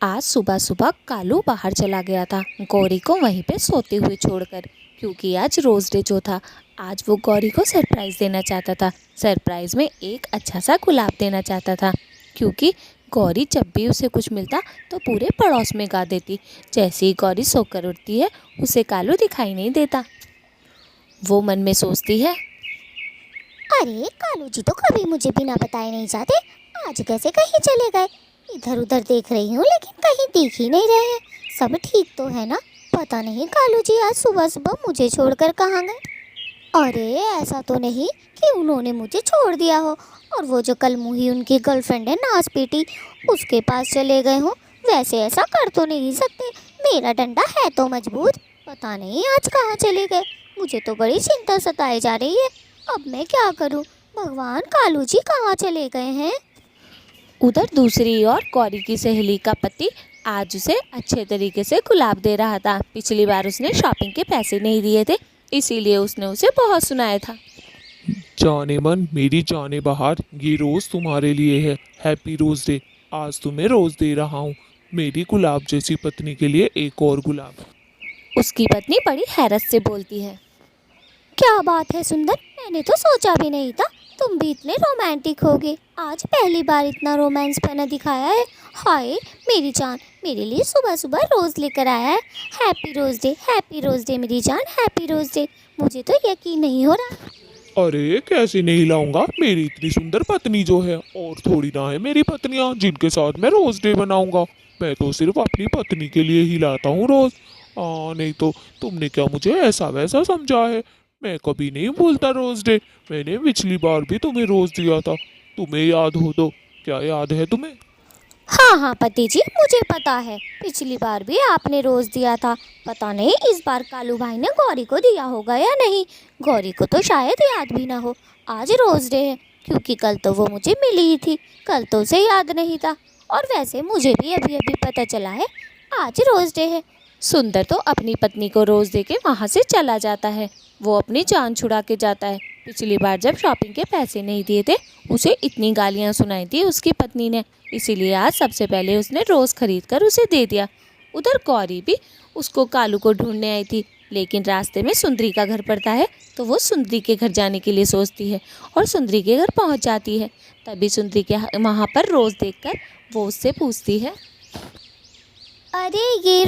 आज सुबह सुबह कालू बाहर चला गया था गौरी को वहीं पे सोते हुए छोड़कर, क्योंकि आज रोज़ डे जो था। आज वो गौरी को सरप्राइज़ देना चाहता था। सरप्राइज़ में एक अच्छा सा गुलाब देना चाहता था, क्योंकि गौरी जब भी उसे कुछ मिलता तो पूरे पड़ोस में गा देती। जैसे ही गौरी सोकर उठती है उसे कालू दिखाई नहीं देता। वो मन में सोचती है, अरे कालू जी तो कभी मुझे बिना बताए नहीं जाते, आज कैसे कहीं चले गए। इधर उधर देख रही हूँ लेकिन कहीं दिख ही नहीं रहे हैं। सब ठीक तो है ना। पता नहीं कालू जी आज सुबह सुबह मुझे छोड़कर कहाँ गए। अरे ऐसा तो नहीं कि उन्होंने मुझे छोड़ दिया हो और वो जो कल मुही उनकी गर्लफ्रेंड है नाज पीटी उसके पास चले गए हो। वैसे ऐसा कर तो नहीं सकते, मेरा डंडा है तो मजबूत। पता नहीं आज कहाँ चले गए। मुझे तो बड़ी चिंता सताई जा रही है। अब मैं क्या करूं? भगवान, कालू जी कहाँ चले गए हैं? उधर दूसरी ओर गौरी की सहेली का पति आज उसे अच्छे तरीके से गुलाब दे रहा था। पिछली बार उसने शॉपिंग के पैसे नहीं दिए थे, इसीलिए उसने उसे बहुत सुनाया था। जाने मन मेरी जाने बहार, ये रोज़ तुम्हारे लिए है। हैप्पी रोज़ डे। आज तुम्हें रोज़ दे रहा हूँ। मेरी गुलाब जैसी पत्नी के लिए एक और गुलाब। उसकी पत्नी बड़ी हैरत से बोलती है, क्या बात है सुंदर, मैंने तो सोचा भी नहीं था तुम भी इतने रोमांटिक होगे। आज पहली बार इतना रोमांस पना दिखाया है। हाय मेरी जान, मेरे लिए सुबह सुबह रोज़ लेकर आया है। हैप्पी रोज़ डे मेरी जान, हैप्पी रोज़ डे। मुझे तो यकीन नहीं हो रहा। अरे कैसे नहीं लाऊंगा, मेरी इतनी सुंदर पत्नी जो है। और थोड़ी ना है मेरी पत्नियाँ जिनके साथ मैं रोज़ डे बनाऊंगा। मैं तो सिर्फ अपनी पत्नी के लिए ही लाता हूँ रोज़। नहीं तो तुमने क्या मुझे ऐसा वैसा समझा है? मैं कभी नहीं भूलता रोज़ डे। मैंने पिछली बार भी तुम्हें रोज़ दिया था, तुम्हें याद हो तो? क्या याद है तुम्हें? हाँ हाँ पति जी, मुझे पता है पिछली बार भी आपने रोज़ दिया था। पता नहीं इस बार कालू भाई ने गौरी को दिया होगा या नहीं। गौरी को तो शायद याद भी ना हो आज रोज़ डे है, क्योंकि कल तो वो मुझे मिली ही थी। कल तो उसे याद नहीं था। और वैसे मुझे भी अभी अभी पता चला है आज रोज़ डे है। सुंदर तो अपनी पत्नी को रोज़ दे के वहाँ से चला जाता है। वो अपनी जान छुड़ा के जाता है। पिछली बार जब शॉपिंग के पैसे नहीं दिए थे उसे इतनी गालियाँ सुनाई थी उसकी पत्नी ने, इसीलिए आज सबसे पहले उसने रोज़ खरीद कर उसे दे दिया। उधर गौरी भी उसको कालू को ढूंढने आई थी, लेकिन रास्ते में सुंदरी का घर पड़ता है तो वो सुंदरी के घर जाने के लिए सोचती है और सुंदरी के घर पहुँच जाती है। तभी सुंदरी के वहाँ पर रोज़ देखकर वो उससे पूछती है, अरे ये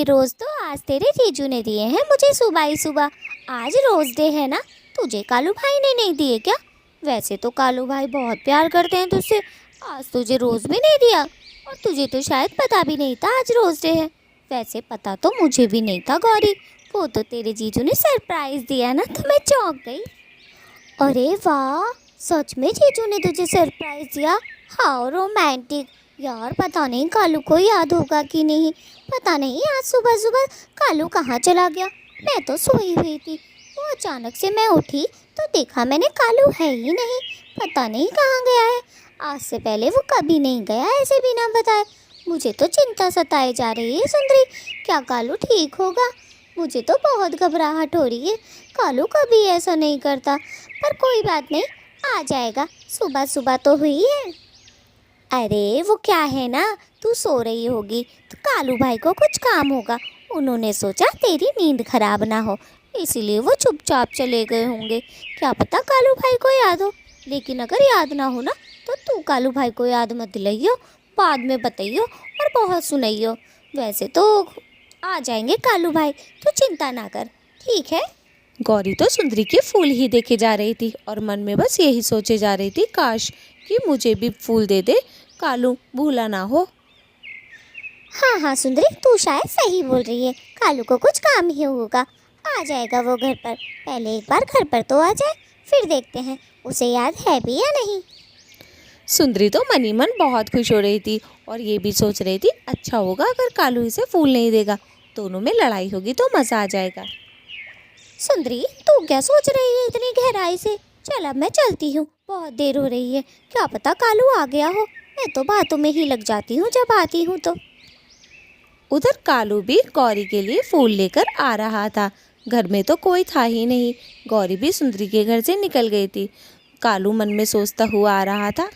रोज़ तो आज तेरे जीजू ने दिए हैं मुझे सुबह ही सुबह। आज रोज़ डे है ना, तुझे कालू भाई ने नहीं दिए क्या? वैसे तो कालू भाई बहुत प्यार करते हैं तुझसे। आज तुझे रोज़ भी नहीं दिया और तुझे तो शायद पता भी नहीं था आज रोज़ डे है। वैसे पता तो मुझे भी नहीं था गौरी, वो तो तेरे जीजू ने सरप्राइज़ दिया ना तो मैं चौंक गई। अरे वाह, सच में जीजू ने तुझे सरप्राइज़ दिया? How romantic. यार पता नहीं कालू को याद होगा कि नहीं। पता नहीं आज सुबह सुबह कालू कहाँ चला गया। मैं तो सोई हुई थी, वो अचानक से मैं उठी तो देखा मैंने कालू है ही नहीं। पता नहीं कहाँ गया है। आज से पहले वो कभी नहीं गया ऐसे बिना बताए। मुझे तो चिंता सताई जा रही है सुंदरी, क्या कालू ठीक होगा? मुझे तो बहुत घबराहट हो रही है। कालू कभी ऐसा नहीं करता, पर कोई बात नहीं, आ जाएगा। सुबह सुबह तो हुई है। अरे वो क्या है ना, तू सो रही होगी तो कालू भाई को कुछ काम होगा। उन्होंने सोचा तेरी नींद खराब ना हो, इसीलिए वो चुपचाप चले गए होंगे। क्या पता कालू भाई को याद हो। लेकिन अगर याद ना हो ना तो तू कालू भाई को याद मत दिलाइयो, बाद में बताइयो और बहुत सुनाइयो। वैसे तो आ जाएंगे कालू भाई, तो चिंता ना कर, ठीक है। गौरी तो सुंदरी के फूल ही देखे जा रही थी और मन में बस यही सोचे जा रही थी, काश कि मुझे भी फूल दे दे, कालू भूला ना हो। हाँ हाँ सुंदरी, तू शायद सही बोल रही है। कालू को कुछ काम ही होगा, आ जाएगा वो घर पर। पहले एक बार घर पर तो आ जाए, फिर देखते हैं उसे याद है भी या नहीं। सुंदरी तो मनी मन बहुत खुश हो रही थी और ये भी सोच रही थी, अच्छा होगा अगर कालू इसे फूल नहीं देगा, दोनों में लड़ाई होगी तो मज़ा आ जाएगा। सुंदरी तू क्या सोच रही है इतनी गहराई से? चल अब मैं चलती हूँ, बहुत देर हो रही है। क्या पता कालू आ गया हो। मैं तो बातों में ही लग जाती हूँ जब आती हूँ तो। उधर कालू भी गौरी के लिए फूल लेकर आ रहा था। घर में तो कोई था ही नहीं। गौरी भी सुंदरी के घर से निकल गई थी। कालू मन में सोचता हुआ आ रहा था,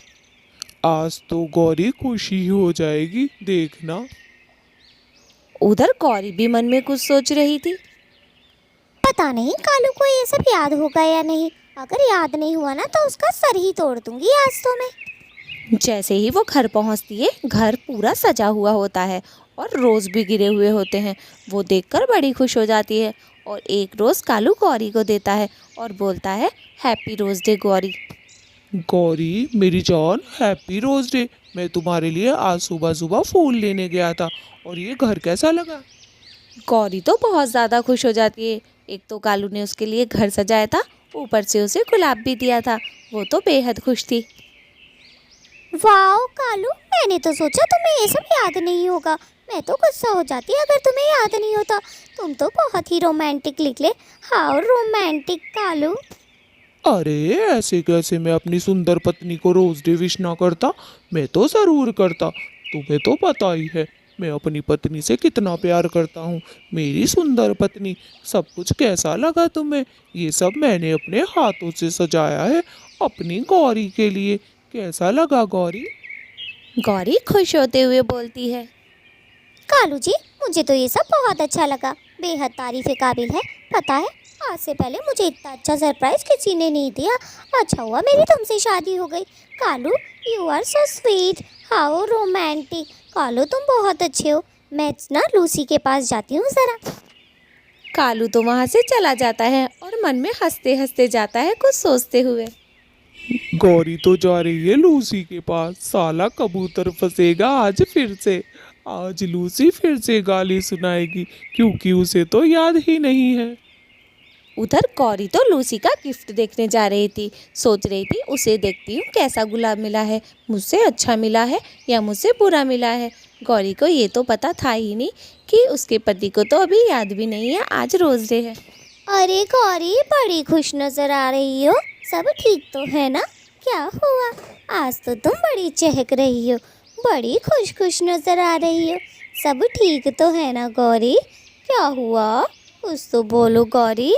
आज तो गौरी खुशी हो जाएगी, देखना। उधर गौरी भी मन में कुछ सोच रही थी। पता नहीं कालू को ये सब याद होगा या नहीं। अगर याद नहीं हुआ ना तो उसका सर ही तोड़ दूंगी आज तो मैं। जैसे ही वो घर पहुंचती है, घर पूरा सजा हुआ होता है और रोज़ भी गिरे हुए होते हैं। वो देखकर बड़ी खुश हो जाती है और एक रोज़ कालू गौरी को देता है और बोलता है, हैप्पी रोज़ डे गौरी। गौरी मेरी जान, हैप्पी रोज डे। मैं तुम्हारे लिए आज सुबह सुबह फूल लेने गया था, और ये घर कैसा लगा? गौरी तो बहुत ज़्यादा खुश हो जाती है। एक तो कालू ने उसके लिए घर सजाया था, ऊपर से उसे गुलाब भी दिया था। वो तो बेहद खुश थी। वाओ कालू, मैंने तो सोचा तुम्हें ये सब याद नहीं होगा। मैं तो गुस्सा हो जाती अगर तुम्हें याद नहीं होता। तुम तो बहुत ही रोमांटिक निकले। How romantic Kalu. अरे ऐसे कैसे मैं अपनी सुंदर पत्नी को रोज डे विश ना करता? मैं तो जरूर करता। तुम्हें तो पता ही है मैं अपनी पत्नी से कितना प्यार करता हूँ। मेरी सुंदर पत्नी, सब कुछ कैसा लगा तुम्हें? ये सब मैंने अपने हाथों से सजाया है अपनी गौरी के लिए। कैसा लगा गौरी? गौरी खुश होते हुए बोलती है, कालू जी, मुझे तो ये सब बहुत अच्छा लगा। बेहद तारीफ के काबिल है। पता है, आज से पहले मुझे इतना अच्छा सरप्राइज किसी ने नहीं दिया। अच्छा हुआ मेरी तुमसे शादी हो गई। Kalu, you are so sweet. How romantic. Kalu, तुम बहुत अच्छे हो। मैं ना लूसी के पास जाती हूँ ज़रा। कालू तो वहाँ से चला जाता है और मन में हंसते हंसते जाता है, कुछ सोचते हुए। गौरी तो जा रही है लूसी के पास। साला कबूतर फंसेगा आज फिर से। आज लूसी फिर से गाली सुनाएगी, क्योंकि उसे तो याद ही नहीं है। उधर गौरी तो लूसी का गिफ्ट देखने जा रही थी। सोच रही थी, उसे देखती हूँ कैसा गुलाब मिला है, मुझसे अच्छा मिला है या मुझसे बुरा मिला है। गौरी को ये तो पता था ही नहीं कि उसके पति को तो अभी याद भी नहीं है आज रोज डे है। अरे गौरी, बड़ी खुश नजर आ रही हो। सब ठीक तो है ना? क्या हुआ? आज तो तुम बड़ी चहक रही हो। बड़ी खुश खुश नजर आ रही हो। सब ठीक तो है ना गौरी? क्या हुआ? कुछ तो बोलो गौरी।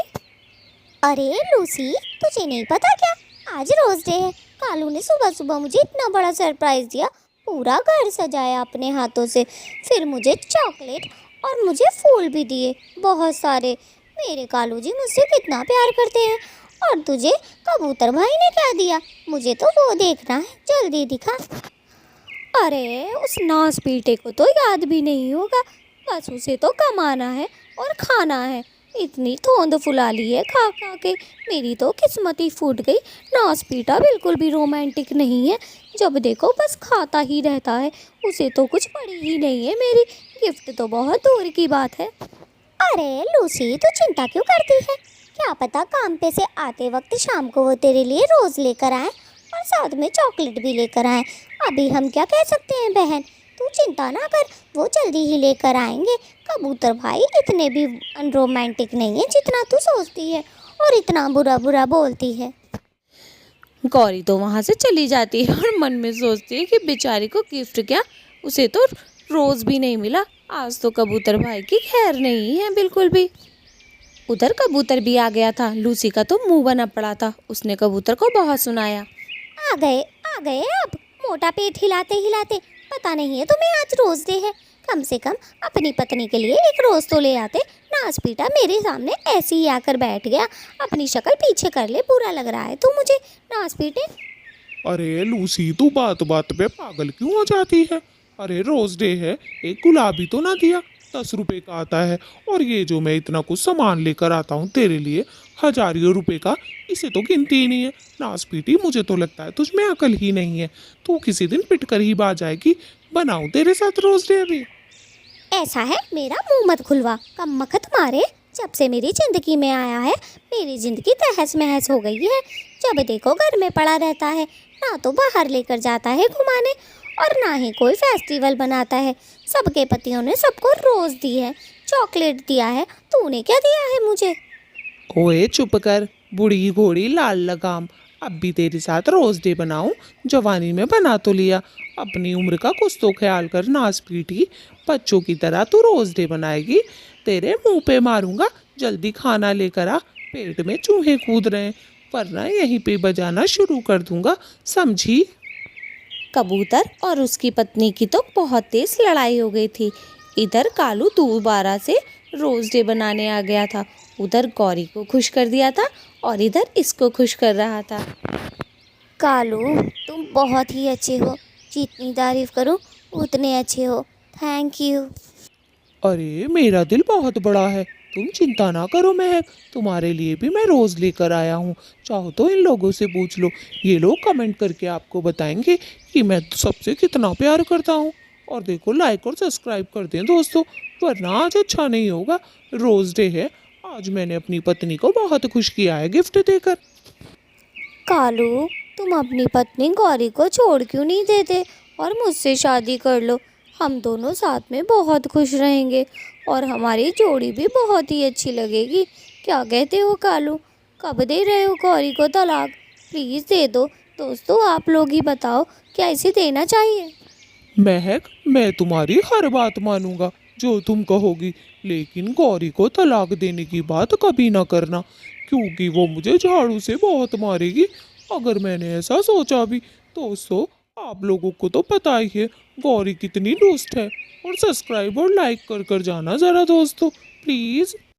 अरे लूसी, तुझे नहीं पता क्या? आज रोज डे है। कालू ने सुबह सुबह मुझे इतना बड़ा सरप्राइज दिया। पूरा घर सजाया अपने हाथों से। फिर मुझे चॉकलेट और मुझे फूल भी दिए, बहुत सारे। मेरे कालू जी मुझसे कितना प्यार करते हैं। और तुझे कबूतर भाई ने क्या दिया? मुझे तो वो देखना है, जल्दी दिखा। अरे उस नास पीटे को तो याद भी नहीं होगा। बस उसे तो कमाना है और खाना है। इतनी थोंद फुला ली है खा खा के, मेरी तो किस्मत ही फूट गई। नास पीटा बिल्कुल भी रोमांटिक नहीं है। जब देखो बस खाता ही रहता है। उसे तो कुछ पड़ी ही नहीं है मेरी। गिफ्ट तो बहुत दूर की बात है। अरे लूसी, तू चिंता क्यों करती है? क्या पता काम पे से आते वक्त शाम को वो तेरे लिए रोज़ लेकर आए और साथ में चॉकलेट भी लेकर आए। अभी हम क्या कह सकते हैं बहन? तू चिंता ना कर, वो जल्दी ही लेकर आएंगे। कबूतर भाई इतने भी अनरोमांटिक नहीं है जितना तू सोचती है और इतना बुरा बुरा बोलती है। गौरी तो वहाँ से चली जाती है और मन में सोचती है कि बेचारी को गिफ्ट क्या, उसे तो रोज़ भी नहीं मिला। आज तो कबूतर भाई की खैर नहीं है बिल्कुल भी। उधर कबूतर भी आ गया था। लूसी का तो मुंह बना पड़ा था। उसने कबूतर को बहुत सुनाया। आ गए अब, मोटा पेट हिलाते हिलाते। पता नहीं है तुम्हें आज रोज डे है। कम से कम अपनी पत्नी के लिए एक रोज तो ले आते। नाच पीटा मेरे सामने ऐसे ही आकर बैठ गया। अपनी शक्ल पीछे कर ले, बुरा लग रहा है तू मुझे। नाच पीटे। अरे लूसी, तू बात बात पे पागल क्यों हो जाती है? अरे रोज डे है, एक गुलाबी तो ना दिया? 10 रुपए का आता है। और ये जो मैं इतना कुछ सामान लेकर आता हूँ तेरे लिए, हजारियों रुपए का, इसे तो गिनती ही नहीं है। नास पीटी, मुझे तो लगता है तुझ में अकल ही नहीं है। तू किसी दिन पिट कर ही बाज जाएगी। बनाऊं तेरे साथ रोज डे अभी? ऐसा है, मेरा मुंह मत खुलवा, कम मखत मारे। जब से मेरी ज़िंदगी में आया है, मेरी ज़िंदगी तहस महस हो गई है। जब देखो घर में पड़ा रहता है, ना तो बाहर लेकर जाता है घुमाने और ना ही कोई फेस्टिवल बनाता है। सबके पतियों ने सबको रोज़ दी है, चॉकलेट दिया है। तूने क्या दिया है मुझे? ओए चुप कर, बूढ़ी घोड़ी लाल लगाम। अब भी तेरे साथ रोज डे बनाऊं? जवानी में बना तो लिया, अपनी उम्र का कुछ तो ख्याल कर नास पीटी। बच्चों की तरह तू रोज डे बनाएगी? तेरे मुंह पे मारूंगा। जल्दी खाना लेकर आ, पेट में चूहे कूद रहे हैं, वरना यहीं पे बजाना शुरू कर दूंगा, समझी? कबूतर और उसकी पत्नी की तो बहुत तेज लड़ाई हो गई थी। इधर कालू दोबारा से रोज डे बनाने आ गया था। उधर गौरी को खुश कर दिया था और इधर इसको खुश कर रहा था। कालू, तुम बहुत ही अच्छे हो, जितनी तारीफ करूं उतने अच्छे हो। Thank you. अरे मेरा दिल बहुत बड़ा है, तुम चिंता ना करो महक, तुम्हारे लिए भी मैं रोज़ लेकर आया हूँ। चाहो तो इन लोगों से पूछ लो, ये लोग कमेंट करके आपको बताएंगे कि मैं सबसे कितना प्यार करता हूँ। और देखो, लाइक और सब्सक्राइब कर दें दोस्तों, वरना आज अच्छा नहीं होगा। रोज़ डे है, आज मैंने अपनी पत्नी को बहुत खुश किया है गिफ्ट देकर। कालू, तुम अपनी पत्नी गौरी को छोड़ क्यों नहीं देते और मुझसे शादी कर लो। हम दोनों साथ में बहुत खुश रहेंगे और हमारी जोड़ी भी बहुत ही अच्छी लगेगी। क्या कहते हो कालू? कब दे रहे हो गौरी को तलाक? प्लीज़ दे दो। दोस्तों, आप लोग ही बताओ, क्या इसे देना चाहिए? महक, मैं तुम्हारी हर बात मानूंगा जो तुम कहोगी, लेकिन गौरी को तलाक देने की बात कभी ना करना, क्योंकि वो मुझे झाड़ू से बहुत मारेगी अगर मैंने ऐसा सोचा भी। दोस्तों, आप लोगों को तो पता ही है गौरी कितनी दुष्ट है। और सब्सक्राइब और लाइक कर जाना ज़रा दोस्तों, प्लीज़।